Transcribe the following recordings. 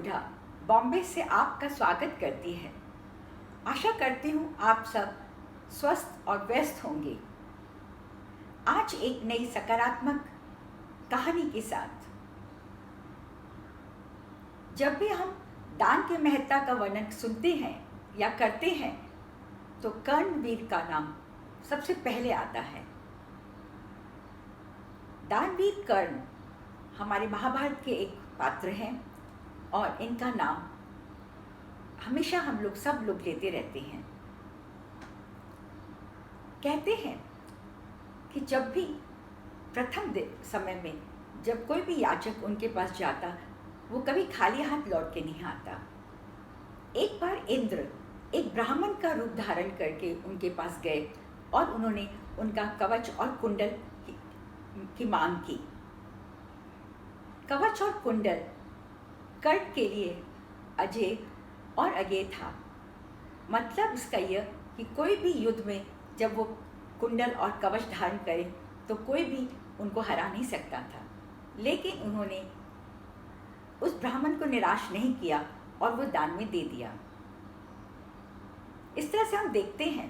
सुधा बॉम्बे से आपका स्वागत करती है। आशा करती हूँ आप सब स्वस्थ और व्यस्त होंगे। आज एक नई सकारात्मक कहानी के साथ। जब भी हम दान की महत्ता का वर्णन सुनते हैं या करते हैं तो कर्णवीर का नाम सबसे पहले आता है। दानवीर कर्ण हमारे महाभारत के एक पात्र हैं और इनका नाम हमेशा हम लोग सब लोग लेते रहते हैं। कहते हैं कि जब भी प्रथम समय में जब कोई भी याचक उनके पास जाता वो कभी खाली हाथ लौट के नहीं आता। एक बार इंद्र एक ब्राह्मण का रूप धारण करके उनके पास गए और उन्होंने उनका कवच और कुंडल की मांग की। कवच और कुंडल कर्ण के लिए अजय और अज्ञेय था। मतलब इसका यह कि कोई भी युद्ध में जब वो कुंडल और कवच धारण करे तो कोई भी उनको हरा नहीं सकता था। लेकिन उन्होंने उस ब्राह्मण को निराश नहीं किया और वो दान में दे दिया। इस तरह से हम देखते हैं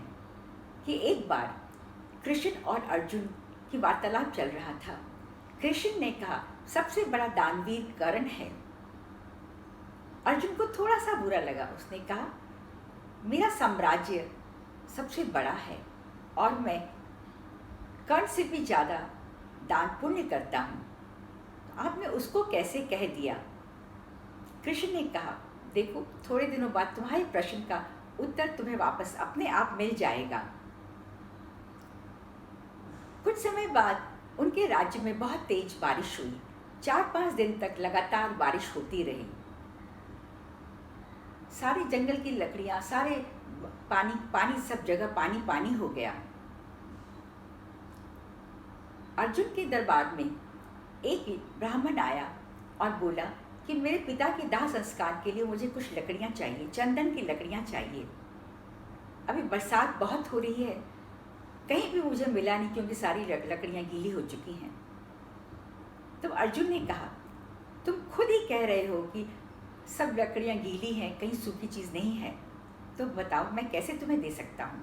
कि एक बार कृष्ण और अर्जुन की वार्तालाप चल रहा था। कृष्ण ने कहा सबसे बड़ा दानवीर कर्ण है। अर्जुन को थोड़ा सा बुरा लगा। उसने कहा मेरा साम्राज्य सबसे बड़ा है और मैं कर्ण से भी ज़्यादा दान पुण्य करता हूँ, आपने उसको कैसे कह दिया। कृष्ण ने कहा देखो थोड़े दिनों बाद तुम्हारे प्रश्न का उत्तर तुम्हें वापस अपने आप मिल जाएगा। कुछ समय बाद उनके राज्य में बहुत तेज बारिश हुई। 4-5 दिन तक लगातार बारिश होती रही। सारे जंगल की लकड़ियां, सारे पानी सब जगह पानी हो गया। अर्जुन के दरबार में एक ब्राह्मण आया और बोला कि मेरे पिता के दाह संस्कार के लिए मुझे कुछ लकड़ियां चाहिए, चंदन की लकड़ियां चाहिए। अभी बरसात बहुत हो रही है, कहीं भी मुझे मिला नहीं क्योंकि सारी लकड़ियां गीली हो चुकी हैं। तो अर्जुन ने कहा तुम खुद ही कह रहे हो कि सब लकड़ियां गीली हैं, कहीं सूखी चीज़ नहीं है, तो बताओ मैं कैसे तुम्हें दे सकता हूँ,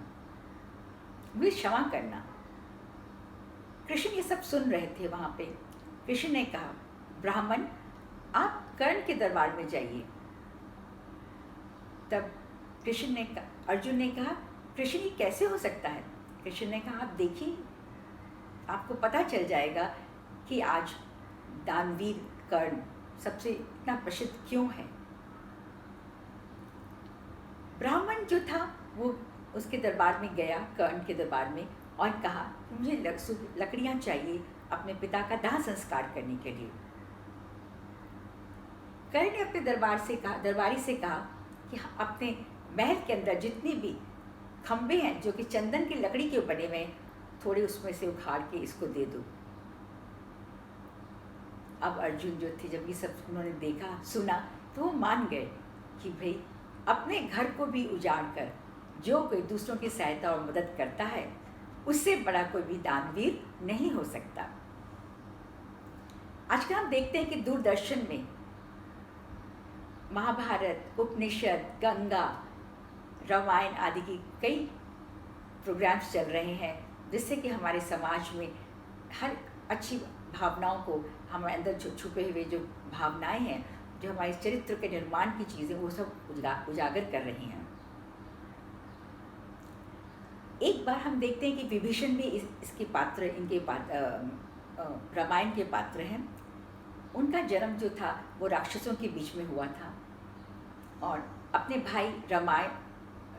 मुझे क्षमा करना। कृष्ण ये सब सुन रहे थे वहाँ पे। कृष्ण ने कहा ब्राह्मण आप कर्ण के दरबार में जाइए। तब अर्जुन ने कहा कृष्ण ये कैसे हो सकता है। कृष्ण ने कहा आप देखिए आपको पता चल जाएगा कि आज दानवीर कर्ण सबसे इतना प्रसिद्ध क्यों है। ब्राह्मण जो था वो उसके दरबार में गया, कर्ण के दरबार में, और कहा मुझे लकड़ियां चाहिए अपने पिता का दाह संस्कार करने के लिए। कर्ण ने अपने दरबारी से कहा कि अपने महल के अंदर जितने भी खंबे हैं जो कि चंदन की लकड़ी के बने हुए, थोड़े उसमें से उखाड़ के इसको दे दो। अब अर्जुन जो थे जब ये सब उन्होंने देखा सुना तो वो मान गए कि भाई अपने घर को भी उजाड़ कर जो कोई दूसरों की सहायता और मदद करता है उससे बड़ा कोई भी दानवीर नहीं हो सकता। आजकल हम देखते हैं कि दूरदर्शन में महाभारत, उपनिषद, गंगा, रामायण आदि की कई प्रोग्राम्स चल रहे हैं जिससे कि हमारे समाज में हर अच्छी भावनाओं को, हमारे अंदर छुपे हुए जो भावनाएं हैं, जो हमारे चरित्र के निर्माण की चीज़ें, वो सब उजागर कर रही हैं। एक बार हम देखते हैं कि विभीषण भी इसके पात्र, रामायण के पात्र हैं। उनका जन्म जो था वो राक्षसों के बीच में हुआ था और अपने भाई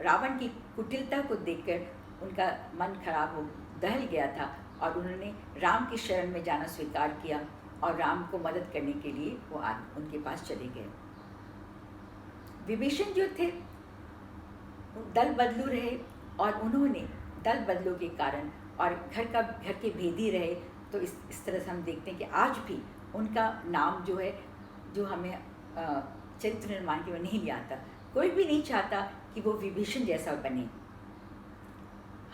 रावण की कुटिलता को देखकर उनका मन खराब हो दहल गया था और उन्होंने राम की शरण में जाना स्वीकार किया और राम को मदद करने के लिए वो उनके पास चले गए। विभीषण जो थे दल बदलू रहे और उन्होंने दल बदलू के कारण और घर के भेदी रहे। तो इस तरह से हम देखते हैं कि आज भी उनका नाम जो है, जो हमें चरित्र निर्माण के में नहीं लिया आता। कोई भी नहीं चाहता कि वो विभीषण जैसा बने।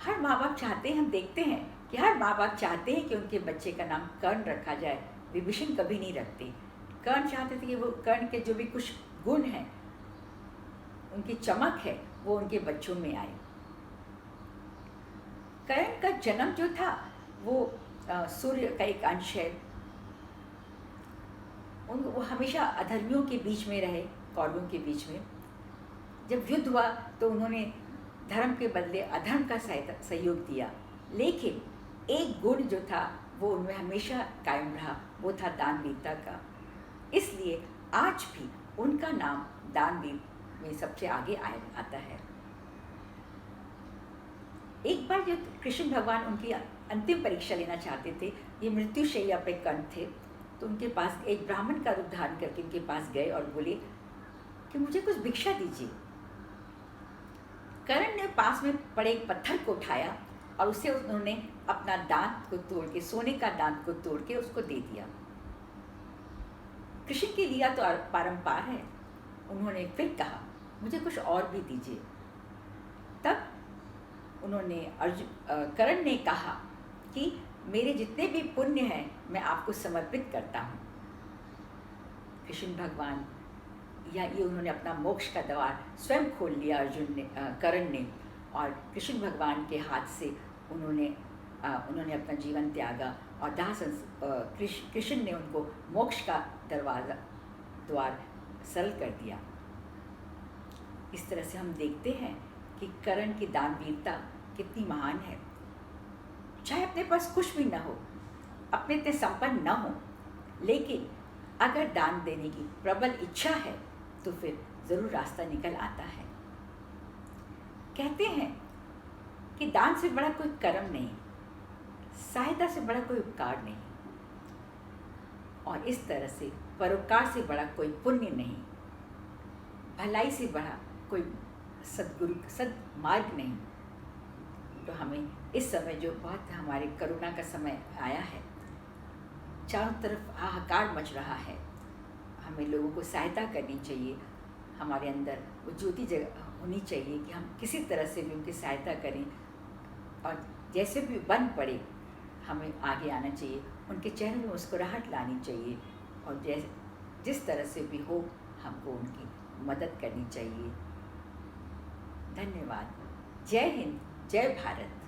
हर माँ बाप चाहते हैं, हम देखते हैं कि हर माँ बाप चाहते हैं कि उनके बच्चे का नाम कर्ण रखा जाए, विभीषण कभी नहीं रखते। कर्ण चाहते थे कि वो कर्ण के जो भी कुछ गुण हैं, उनकी चमक है, वो उनके बच्चों में आए। कर्ण का जन्म जो था वो सूर्य का एक अंश है। वो हमेशा अधर्मियों के बीच में रहे, कौरवों के बीच में। जब युद्ध हुआ तो उन्होंने धर्म के बदले अधर्म का सहयोग दिया, लेकिन एक गुण जो था वो उनमें हमेशा कायम रहा, वो था दानवीरता का। इसलिए आज भी उनका नाम दानवीर में सबसे आगे आता है। एक बार जब कृष्ण भगवान उनकी अंतिम परीक्षा लेना चाहते थे, ये मृत्युशैया पे कर्ण थे, तो उनके पास एक ब्राह्मण का रूप धारण करके उनके पास गए और बोले कि मुझे कुछ भिक्षा दीजिए। कर्ण ने पास में पड़े एक पत्थर को उठाया और उसे उन्होंने अपना दांत को तोड़ के, सोने का दांत को तोड़ के उसको दे दिया। कृष्ण की लीला तो पारंपार है। उन्होंने फिर कहा मुझे कुछ और भी दीजिए। तब उन्होंने कर्ण ने कहा कि मेरे जितने भी पुण्य हैं मैं आपको समर्पित करता हूँ। कृष्ण भगवान या ये उन्होंने अपना मोक्ष का द्वार स्वयं खोल लिया कर्ण ने, और कृष्ण भगवान के हाथ से उन्होंने अपना जीवन त्यागा और कृष्ण ने उनको मोक्ष का द्वार सरल कर दिया। इस तरह से हम देखते हैं कि कर्ण की दानवीरता कितनी महान है। चाहे अपने पास कुछ भी न हो, अपने इतने संपन्न न हो, लेकिन अगर दान देने की प्रबल इच्छा है तो फिर ज़रूर रास्ता निकल आता है। कहते हैं कि दान से बड़ा कोई कर्म नहीं, सहायता से बड़ा कोई उपकार नहीं, और इस तरह से परोपकार से बड़ा कोई पुण्य नहीं, भलाई से बड़ा कोई सद्मार्ग नहीं। तो हमें इस समय जो बहुत हमारे कोरोना का समय आया है, चारों तरफ हाहाकार मच रहा है, हमें लोगों को सहायता करनी चाहिए। हमारे अंदर वो ज्योति होनी चाहिए कि हम किसी तरह से भी उनकी सहायता करें, और जैसे भी बन पड़े हमें आगे आना चाहिए, उनके चेहरे में मुस्कुराहट लानी चाहिए, और जिस तरह से भी हो हमको उनकी मदद करनी चाहिए। धन्यवाद। जय हिंद, जय भारत।